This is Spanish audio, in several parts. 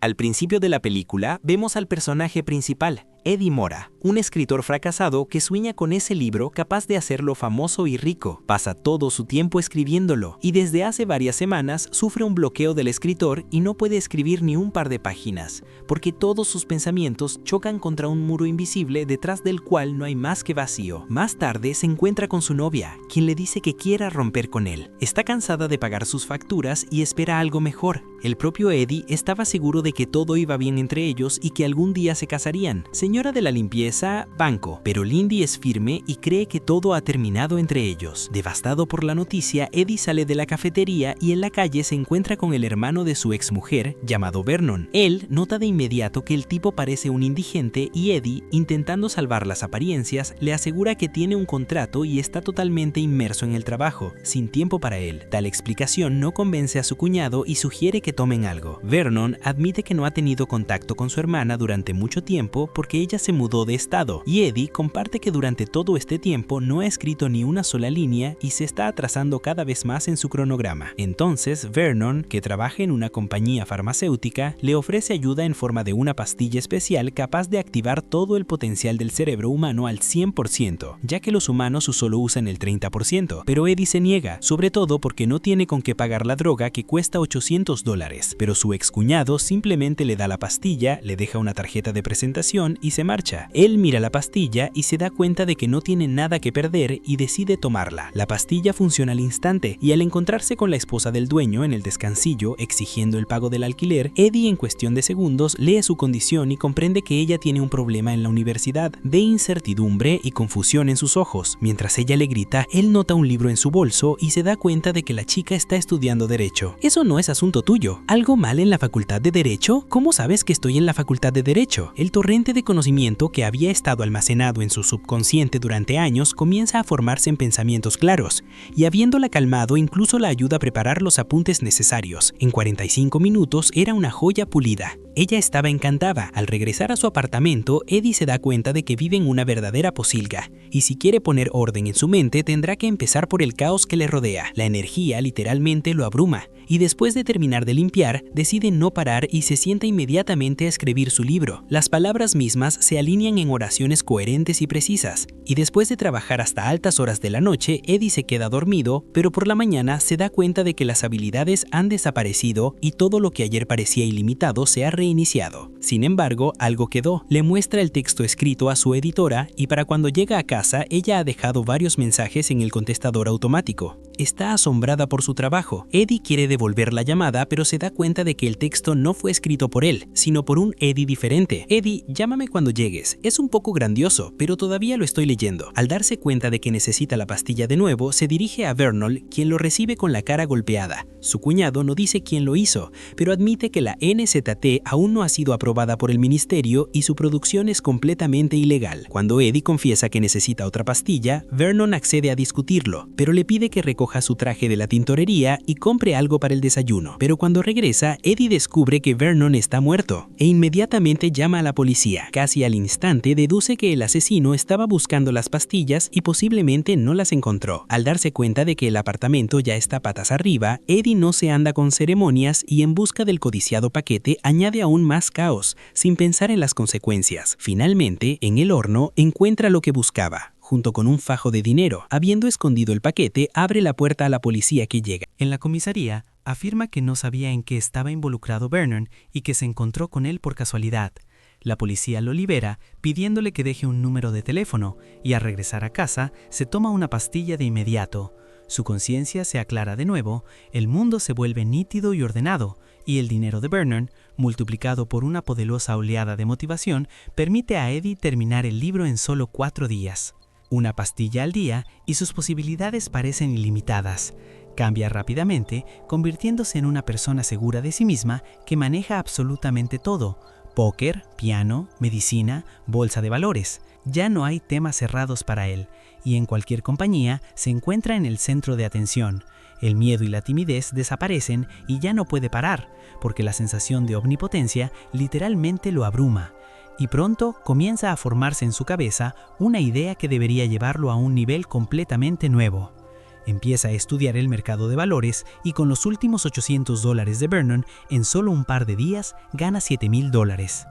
Al principio de la película, vemos al personaje principal, Eddie Mora, un escritor fracasado que sueña con ese libro capaz de hacerlo famoso y rico. Pasa todo su tiempo escribiéndolo y desde hace varias semanas sufre un bloqueo del escritor y no puede escribir ni un par de páginas, porque todos sus pensamientos chocan contra un muro invisible detrás del cual no hay más que vacío. Más tarde se encuentra con su novia, quien le dice que quiera romper con él. Está cansada de pagar sus facturas y espera algo mejor. El propio Eddie estaba seguro de que todo iba bien entre ellos y que algún día se casarían. Señora de la limpieza, banco, pero Lindy es firme y cree que todo ha terminado entre ellos. Devastado por la noticia, Eddie sale de la cafetería y en la calle se encuentra con el hermano de su exmujer, llamado Vernon. Él nota de inmediato que el tipo parece un indigente y Eddie, intentando salvar las apariencias, le asegura que tiene un contrato y está totalmente inmerso en el trabajo, sin tiempo para él. Tal explicación no convence a su cuñado y sugiere que tomen algo. Vernon admite que no ha tenido contacto con su hermana durante mucho tiempo porque ella se mudó de estado, y Eddie comparte que durante todo este tiempo no ha escrito ni una sola línea y se está atrasando cada vez más en su cronograma. Entonces Vernon, que trabaja en una compañía farmacéutica, le ofrece ayuda en forma de una pastilla especial capaz de activar todo el potencial del cerebro humano al 100%, ya que los humanos solo usan el 30%, pero Eddie se niega, sobre todo porque no tiene con qué pagar la droga que cuesta $800, pero su excuñado simplemente le da la pastilla, le deja una tarjeta de presentación y se marcha. Él mira la pastilla y se da cuenta de que no tiene nada que perder y decide tomarla. La pastilla funciona al instante y al encontrarse con la esposa del dueño en el descansillo exigiendo el pago del alquiler, Eddie en cuestión de segundos lee su condición y comprende que ella tiene un problema en la universidad. Ve incertidumbre y confusión en sus ojos. Mientras ella le grita, él nota un libro en su bolso y se da cuenta de que la chica está estudiando Derecho. Eso no es asunto tuyo. ¿Algo mal en la facultad de Derecho? ¿Cómo sabes que estoy en la facultad de Derecho? El torrente de conocimiento que había estado almacenado en su subconsciente durante años comienza a formarse en pensamientos claros, y habiéndola calmado incluso la ayuda a preparar los apuntes necesarios. En 45 minutos era una joya pulida. Ella estaba encantada. Al regresar a su apartamento, Eddie se da cuenta de que vive en una verdadera posilga, y si quiere poner orden en su mente tendrá que empezar por el caos que le rodea. La energía literalmente lo abruma, y después de terminar de limpiar, decide no parar y se sienta inmediatamente a escribir su libro. Las palabras mismas se alinean en oraciones coherentes y precisas, y después de trabajar hasta altas horas de la noche, Eddie se queda dormido, pero por la mañana se da cuenta de que las habilidades han desaparecido y todo lo que ayer parecía ilimitado se ha reiniciado. Sin embargo, algo quedó. Le muestra el texto escrito a su editora y para cuando llega a casa, ella ha dejado varios mensajes en el contestador automático. Está asombrada por su trabajo. Eddie quiere devolver la llamada, pero se da cuenta de que el texto no fue escrito por él, sino por un Eddie diferente. Eddie, llámame cuando llegues. Es un poco grandioso, pero todavía lo estoy leyendo. Al darse cuenta de que necesita la pastilla de nuevo, se dirige a Vernon, quien lo recibe con la cara golpeada. Su cuñado no dice quién lo hizo, pero admite que la NZT aún no ha sido aprobada por el ministerio y su producción es completamente ilegal. Cuando Eddie confiesa que necesita otra pastilla, Vernon accede a discutirlo, pero le pide que recoja su traje de la tintorería y compre algo para el desayuno. Pero cuando regresa, Eddie descubre que Vernon está muerto e inmediatamente llama a la policía. Casi al instante deduce que el asesino estaba buscando las pastillas y posiblemente no las encontró. Al darse cuenta de que el apartamento ya está patas arriba, Eddie no se anda con ceremonias y en busca del codiciado paquete añade aún más caos, sin pensar en las consecuencias. Finalmente, en el horno encuentra lo que buscaba, junto con un fajo de dinero. Habiendo escondido el paquete, abre la puerta a la policía que llega. En la comisaría, afirma que no sabía en qué estaba involucrado Vernon y que se encontró con él por casualidad. La policía lo libera, pidiéndole que deje un número de teléfono, y al regresar a casa, se toma una pastilla de inmediato. Su conciencia se aclara de nuevo, el mundo se vuelve nítido y ordenado, y el dinero de Vernon, multiplicado por una poderosa oleada de motivación, permite a Eddie terminar el libro en solo 4 días. Una pastilla al día y sus posibilidades parecen ilimitadas. Cambia rápidamente, convirtiéndose en una persona segura de sí misma que maneja absolutamente todo: póker, piano, medicina, bolsa de valores. Ya no hay temas cerrados para él, y en cualquier compañía se encuentra en el centro de atención. El miedo y la timidez desaparecen y ya no puede parar, porque la sensación de omnipotencia literalmente lo abruma. Y pronto comienza a formarse en su cabeza una idea que debería llevarlo a un nivel completamente nuevo. Empieza a estudiar el mercado de valores y con los últimos $800 de Vernon, en solo un par de días gana $7,000.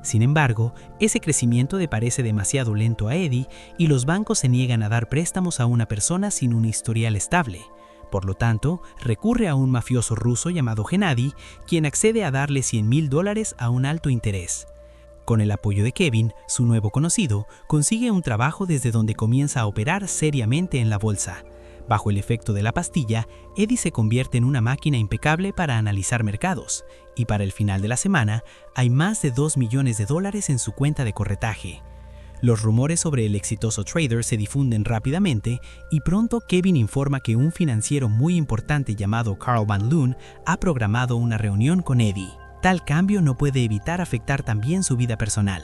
Sin embargo, ese crecimiento le parece demasiado lento a Eddie y los bancos se niegan a dar préstamos a una persona sin un historial estable. Por lo tanto, recurre a un mafioso ruso llamado Gennady, quien accede a darle $100,000 a un alto interés. Con el apoyo de Kevin, su nuevo conocido, consigue un trabajo desde donde comienza a operar seriamente en la bolsa. Bajo el efecto de la pastilla, Eddie se convierte en una máquina impecable para analizar mercados, y para el final de la semana, hay más de $2 millones en su cuenta de corretaje. Los rumores sobre el exitoso trader se difunden rápidamente y pronto Kevin informa que un financiero muy importante llamado Carl Van Loon ha programado una reunión con Eddie. Tal cambio no puede evitar afectar también su vida personal.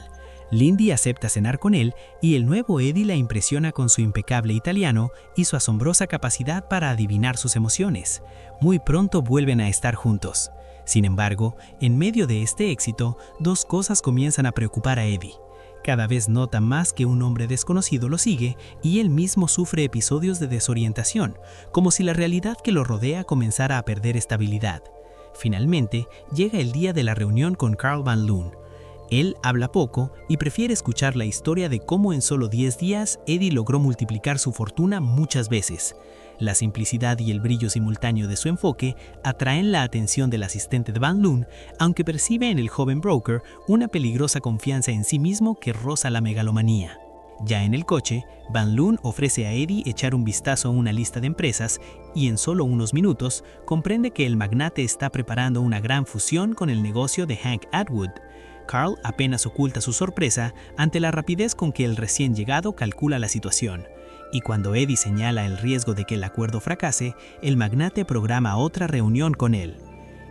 Lindy acepta cenar con él y el nuevo Eddie la impresiona con su impecable italiano y su asombrosa capacidad para adivinar sus emociones. Muy pronto vuelven a estar juntos. Sin embargo, en medio de este éxito, dos cosas comienzan a preocupar a Eddie. Cada vez nota más que un hombre desconocido lo sigue y él mismo sufre episodios de desorientación, como si la realidad que lo rodea comenzara a perder estabilidad. Finalmente, llega el día de la reunión con Carl Van Loon. Él habla poco y prefiere escuchar la historia de cómo en solo 10 días Eddie logró multiplicar su fortuna muchas veces. La simplicidad y el brillo simultáneo de su enfoque atraen la atención del asistente de Van Loon, aunque percibe en el joven broker una peligrosa confianza en sí mismo que roza la megalomanía. Ya en el coche, Van Loon ofrece a Eddie echar un vistazo a una lista de empresas y en solo unos minutos comprende que el magnate está preparando una gran fusión con el negocio de Hank Atwood. Carl apenas oculta su sorpresa ante la rapidez con que el recién llegado calcula la situación. Y cuando Eddie señala el riesgo de que el acuerdo fracase, el magnate programa otra reunión con él.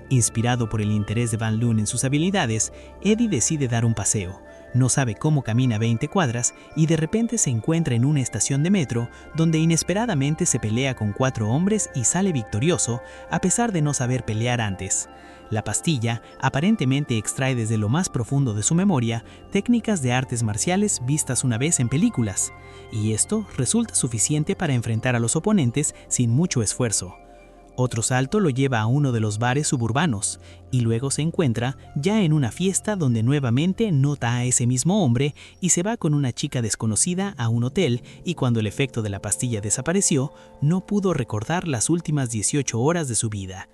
Inspirado por el interés de Van Loon en sus habilidades, Eddie decide dar un paseo. No sabe cómo camina 20 cuadras y de repente se encuentra en una estación de metro donde inesperadamente se pelea con 4 hombres y sale victorioso a pesar de no saber pelear antes. La pastilla aparentemente extrae desde lo más profundo de su memoria técnicas de artes marciales vistas una vez en películas, y esto resulta suficiente para enfrentar a los oponentes sin mucho esfuerzo. Otro salto lo lleva a uno de los bares suburbanos, y luego se encuentra ya en una fiesta donde nuevamente nota a ese mismo hombre y se va con una chica desconocida a un hotel y cuando el efecto de la pastilla desapareció, no pudo recordar las últimas 18 horas de su vida.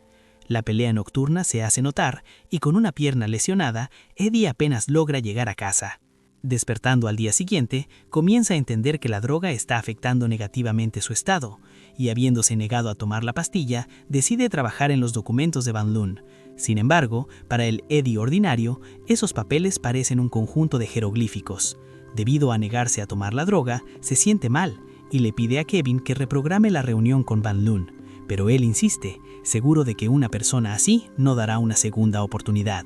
La pelea nocturna se hace notar y con una pierna lesionada, Eddie apenas logra llegar a casa. Despertando al día siguiente, comienza a entender que la droga está afectando negativamente su estado, y habiéndose negado a tomar la pastilla, decide trabajar en los documentos de Van Loon. Sin embargo, para el Eddie ordinario, esos papeles parecen un conjunto de jeroglíficos. Debido a negarse a tomar la droga, se siente mal y le pide a Kevin que reprograme la reunión con Van Loon. Pero él insiste, seguro de que una persona así no dará una segunda oportunidad.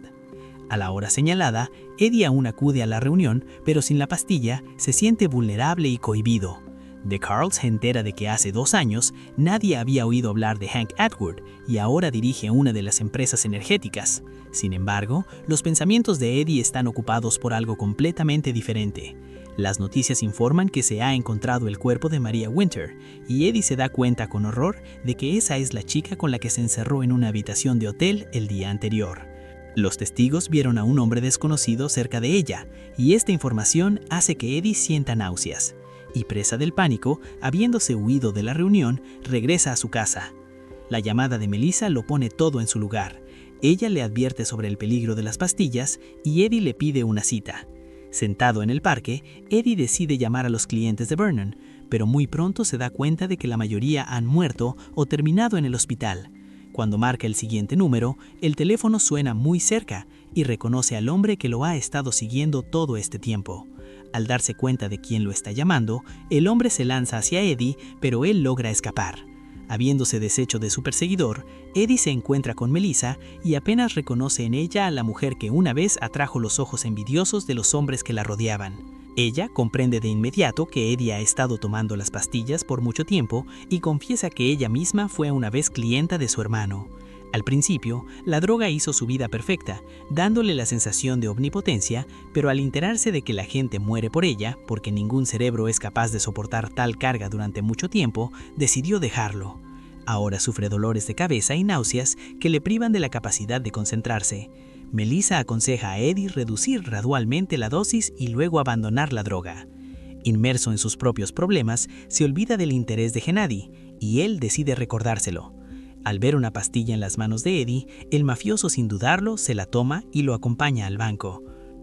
A la hora señalada, Eddie aún acude a la reunión, pero sin la pastilla se siente vulnerable y cohibido. De Carl se entera de que hace 2 años nadie había oído hablar de Hank Atwood y ahora dirige una de las empresas energéticas. Sin embargo, los pensamientos de Eddie están ocupados por algo completamente diferente. Las noticias informan que se ha encontrado el cuerpo de Maria Winter, y Eddie se da cuenta con horror de que esa es la chica con la que se encerró en una habitación de hotel el día anterior. Los testigos vieron a un hombre desconocido cerca de ella, y esta información hace que Eddie sienta náuseas. Y presa del pánico, habiéndose huido de la reunión, regresa a su casa. La llamada de Melissa lo pone todo en su lugar. Ella le advierte sobre el peligro de las pastillas y Eddie le pide una cita. Sentado en el parque, Eddie decide llamar a los clientes de Vernon, pero muy pronto se da cuenta de que la mayoría han muerto o terminado en el hospital. Cuando marca el siguiente número, el teléfono suena muy cerca y reconoce al hombre que lo ha estado siguiendo todo este tiempo. Al darse cuenta de quién lo está llamando, el hombre se lanza hacia Eddie, pero él logra escapar. Habiéndose deshecho de su perseguidor, Eddie se encuentra con Melissa y apenas reconoce en ella a la mujer que una vez atrajo los ojos envidiosos de los hombres que la rodeaban. Ella comprende de inmediato que Eddie ha estado tomando las pastillas por mucho tiempo y confiesa que ella misma fue una vez clienta de su hermano. Al principio, la droga hizo su vida perfecta, dándole la sensación de omnipotencia, pero al enterarse de que la gente muere por ella, porque ningún cerebro es capaz de soportar tal carga durante mucho tiempo, decidió dejarlo. Ahora sufre dolores de cabeza y náuseas que le privan de la capacidad de concentrarse. Melissa aconseja a Eddie reducir gradualmente la dosis y luego abandonar la droga. Inmerso en sus propios problemas, se olvida del interés de Gennady, y él decide recordárselo. Al ver una pastilla en las manos de Eddie, el mafioso sin dudarlo se la toma y lo acompaña al banco.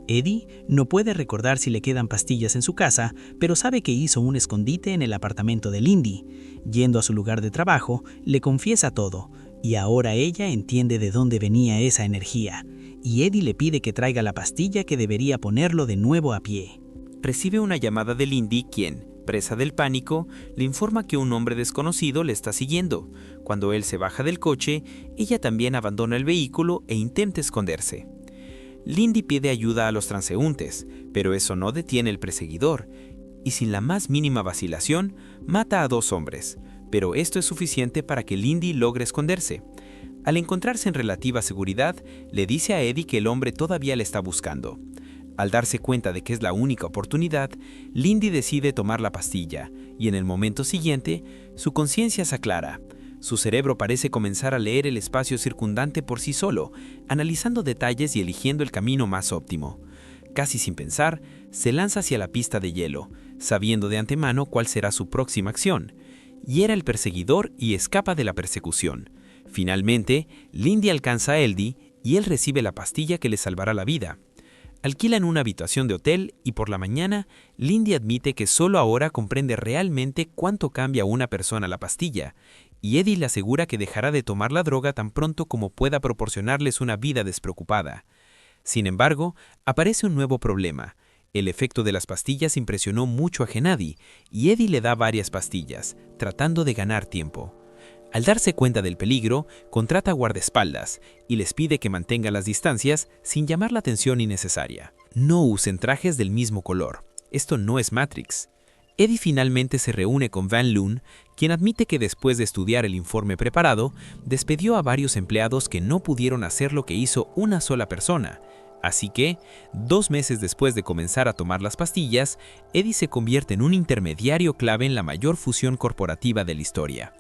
Eddie no puede recordar si le quedan pastillas en su casa, pero sabe que hizo un escondite en el apartamento de Lindy. Yendo a su lugar de trabajo, le confiesa todo, y ahora ella entiende de dónde venía esa energía, y Eddie le pide que traiga la pastilla que debería ponerlo de nuevo a pie. Recibe una llamada de Lindy, quien, presa del pánico, le informa que un hombre desconocido le está siguiendo. Cuando él se baja del coche, ella también abandona el vehículo e intenta esconderse. Lindy pide ayuda a los transeúntes, pero eso no detiene el perseguidor, y sin la más mínima vacilación, mata a 2 hombres, pero esto es suficiente para que Lindy logre esconderse. Al encontrarse en relativa seguridad, le dice a Eddie que el hombre todavía le está buscando. Al darse cuenta de que es la única oportunidad, Lindy decide tomar la pastilla, y en el momento siguiente, su conciencia se aclara. Su cerebro parece comenzar a leer el espacio circundante por sí solo, analizando detalles y eligiendo el camino más óptimo. Casi sin pensar, se lanza hacia la pista de hielo, sabiendo de antemano cuál será su próxima acción. Hiera al perseguidor y escapa de la persecución. Finalmente, Lindy alcanza a Eddie y él recibe la pastilla que le salvará la vida. Alquilan una habitación de hotel y por la mañana, Lindy admite que solo ahora comprende realmente cuánto cambia a una persona la pastilla, y Eddie le asegura que dejará de tomar la droga tan pronto como pueda proporcionarles una vida despreocupada. Sin embargo, aparece un nuevo problema. El efecto de las pastillas impresionó mucho a Gennady, y Eddie le da varias pastillas, tratando de ganar tiempo. Al darse cuenta del peligro, contrata guardaespaldas y les pide que mantengan las distancias sin llamar la atención innecesaria. No usen trajes del mismo color. Esto no es Matrix. Eddie finalmente se reúne con Van Loon, quien admite que después de estudiar el informe preparado, despedió a varios empleados que no pudieron hacer lo que hizo una sola persona. Así que, 2 meses después de comenzar a tomar las pastillas, Eddie se convierte en un intermediario clave en la mayor fusión corporativa de la historia.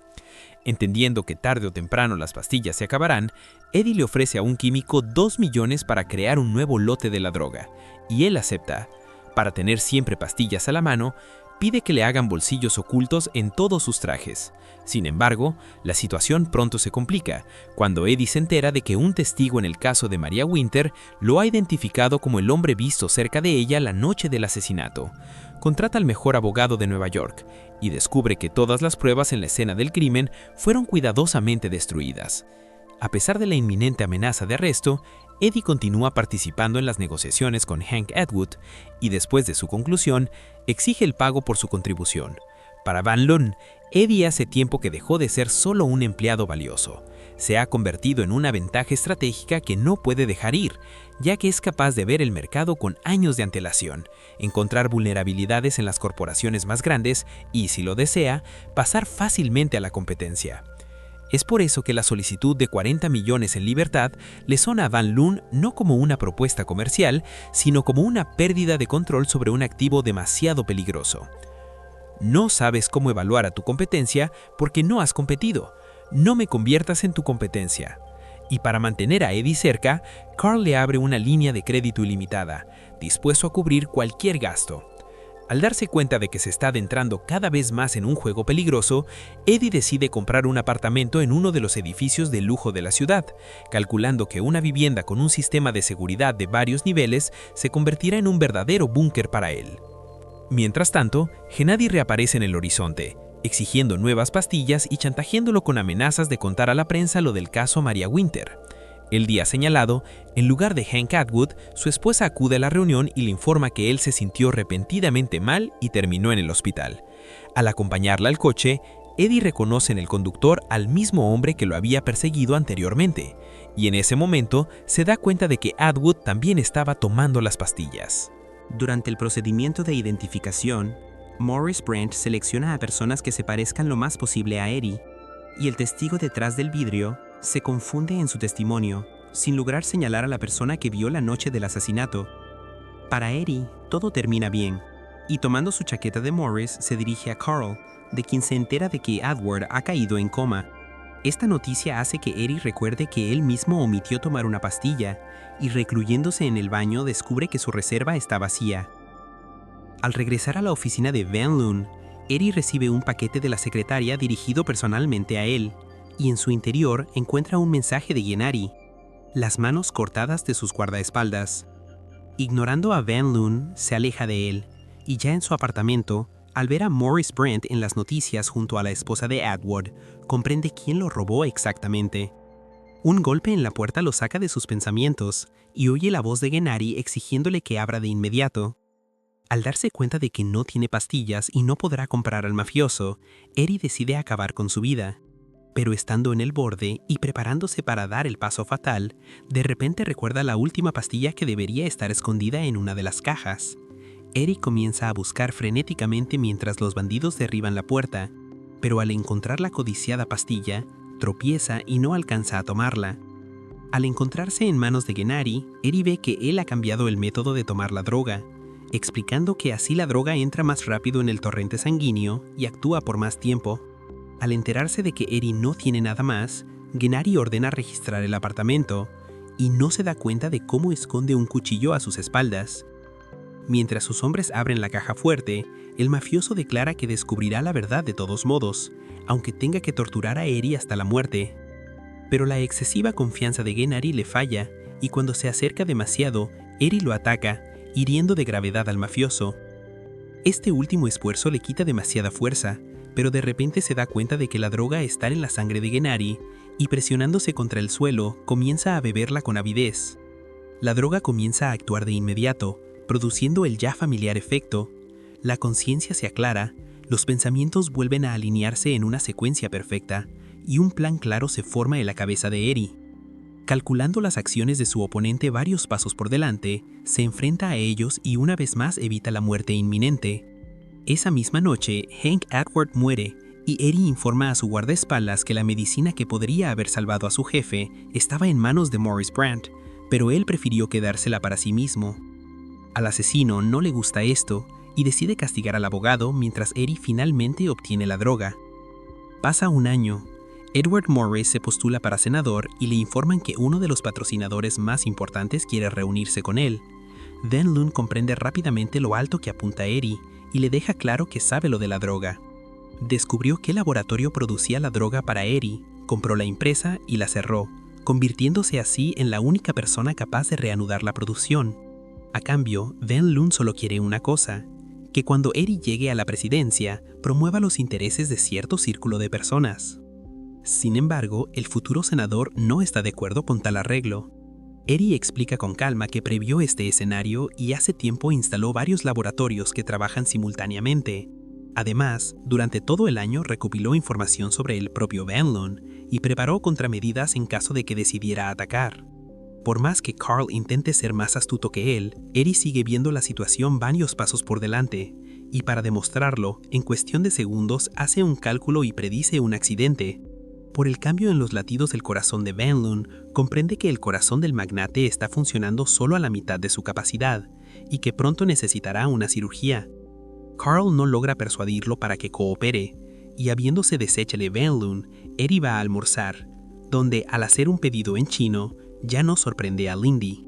Entendiendo que tarde o temprano las pastillas se acabarán, Eddie le ofrece a un químico 2 millones para crear un nuevo lote de la droga, y él acepta. Para tener siempre pastillas a la mano, pide que le hagan bolsillos ocultos en todos sus trajes. Sin embargo, la situación pronto se complica, cuando Eddie se entera de que un testigo en el caso de Maria Winter lo ha identificado como el hombre visto cerca de ella la noche del asesinato. Contrata al mejor abogado de Nueva York y descubre que todas las pruebas en la escena del crimen fueron cuidadosamente destruidas. A pesar de la inminente amenaza de arresto, Eddie continúa participando en las negociaciones con Hank Atwood y después de su conclusión, exige el pago por su contribución. Para Van Loon, Eddie hace tiempo que dejó de ser solo un empleado valioso. Se ha convertido en una ventaja estratégica que no puede dejar ir, ya que es capaz de ver el mercado con años de antelación, encontrar vulnerabilidades en las corporaciones más grandes y, si lo desea, pasar fácilmente a la competencia. Es por eso que la solicitud de 40 millones en libertad le suena a Van Loon no como una propuesta comercial, sino como una pérdida de control sobre un activo demasiado peligroso. No sabes cómo evaluar a tu competencia porque no has competido. No me conviertas en tu competencia. Y para mantener a Eddie cerca, Carl le abre una línea de crédito ilimitada, dispuesto a cubrir cualquier gasto. Al darse cuenta de que se está adentrando cada vez más en un juego peligroso, Eddie decide comprar un apartamento en uno de los edificios de lujo de la ciudad, calculando que una vivienda con un sistema de seguridad de varios niveles se convertirá en un verdadero búnker para él. Mientras tanto, Gennady reaparece en el horizonte, exigiendo nuevas pastillas y chantajeándolo con amenazas de contar a la prensa lo del caso Maria Winter. El día señalado, en lugar de Hank Atwood, su esposa acude a la reunión y le informa que él se sintió repentinamente mal y terminó en el hospital. Al acompañarla al coche, Eddie reconoce en el conductor al mismo hombre que lo había perseguido anteriormente, y en ese momento se da cuenta de que Atwood también estaba tomando las pastillas. Durante el procedimiento de identificación, Morris Brent selecciona a personas que se parezcan lo más posible a Eddie, y el testigo detrás del vidrio, Se confunde en su testimonio, sin lograr señalar a la persona que vio la noche del asesinato. Para Eddie, todo termina bien, y tomando su chaqueta de Morris, se dirige a Carl, de quien se entera de que Edward ha caído en coma. Esta noticia hace que Eddie recuerde que él mismo omitió tomar una pastilla, y recluyéndose en el baño descubre que su reserva está vacía. Al regresar a la oficina de Van Loon, Eddie recibe un paquete de la secretaria dirigido personalmente a él, y en su interior encuentra un mensaje de Gennady, las manos cortadas de sus guardaespaldas. Ignorando a Van Loon, se aleja de él, y ya en su apartamento, al ver a Morris Brent en las noticias junto a la esposa de Edward, comprende quién lo robó exactamente. Un golpe en la puerta lo saca de sus pensamientos, y oye la voz de Gennady exigiéndole que abra de inmediato. Al darse cuenta de que no tiene pastillas y no podrá comprar al mafioso, Eddie decide acabar con su vida. Pero estando en el borde y preparándose para dar el paso fatal, de repente recuerda la última pastilla que debería estar escondida en una de las cajas. Eddie comienza a buscar frenéticamente mientras los bandidos derriban la puerta, pero al encontrar la codiciada pastilla, tropieza y no alcanza a tomarla. Al encontrarse en manos de Gennady, Eddie ve que él ha cambiado el método de tomar la droga, explicando que así la droga entra más rápido en el torrente sanguíneo y actúa por más tiempo. Al enterarse de que Eddie no tiene nada más, Gennady ordena registrar el apartamento y no se da cuenta de cómo esconde un cuchillo a sus espaldas. Mientras sus hombres abren la caja fuerte, el mafioso declara que descubrirá la verdad de todos modos, aunque tenga que torturar a Eddie hasta la muerte. Pero la excesiva confianza de Gennady le falla y cuando se acerca demasiado, Eddie lo ataca, hiriendo de gravedad al mafioso. Este último esfuerzo le quita demasiada fuerza, pero de repente se da cuenta de que la droga está en la sangre de Gennady y presionándose contra el suelo, comienza a beberla con avidez. La droga comienza a actuar de inmediato, produciendo el ya familiar efecto. La conciencia se aclara, los pensamientos vuelven a alinearse en una secuencia perfecta, y un plan claro se forma en la cabeza de Eddie. Calculando las acciones de su oponente varios pasos por delante, se enfrenta a ellos y una vez más evita la muerte inminente. Esa misma noche, Hank Edward muere, y Eddie informa a su guardaespaldas que la medicina que podría haber salvado a su jefe estaba en manos de Morris Brent, pero él prefirió quedársela para sí mismo. Al asesino no le gusta esto, y decide castigar al abogado mientras Eddie finalmente obtiene la droga. Pasa un año. Edward Morris se postula para senador y le informan que uno de los patrocinadores más importantes quiere reunirse con él. Van Loon comprende rápidamente lo alto que apunta Eddie y le deja claro que sabe lo de la droga. Descubrió qué laboratorio producía la droga para Eddie, compró la empresa y la cerró, convirtiéndose así en la única persona capaz de reanudar la producción. A cambio, Van Loon solo quiere una cosa, que cuando Eddie llegue a la presidencia, promueva los intereses de cierto círculo de personas. Sin embargo, el futuro senador no está de acuerdo con tal arreglo. Eddie explica con calma que previó este escenario y hace tiempo instaló varios laboratorios que trabajan simultáneamente. Además, durante todo el año recopiló información sobre el propio Van Loon y preparó contramedidas en caso de que decidiera atacar. Por más que Carl intente ser más astuto que él, Eddie sigue viendo la situación varios pasos por delante, y para demostrarlo, en cuestión de segundos hace un cálculo y predice un accidente. Por el cambio en los latidos del corazón de Van Loon, comprende que el corazón del magnate está funcionando solo a la mitad de su capacidad, y que pronto necesitará una cirugía. Carl no logra persuadirlo para que coopere, y habiéndose deshecho de Van Loon, Eddie va a almorzar, donde al hacer un pedido en chino, ya no sorprende a Lindy.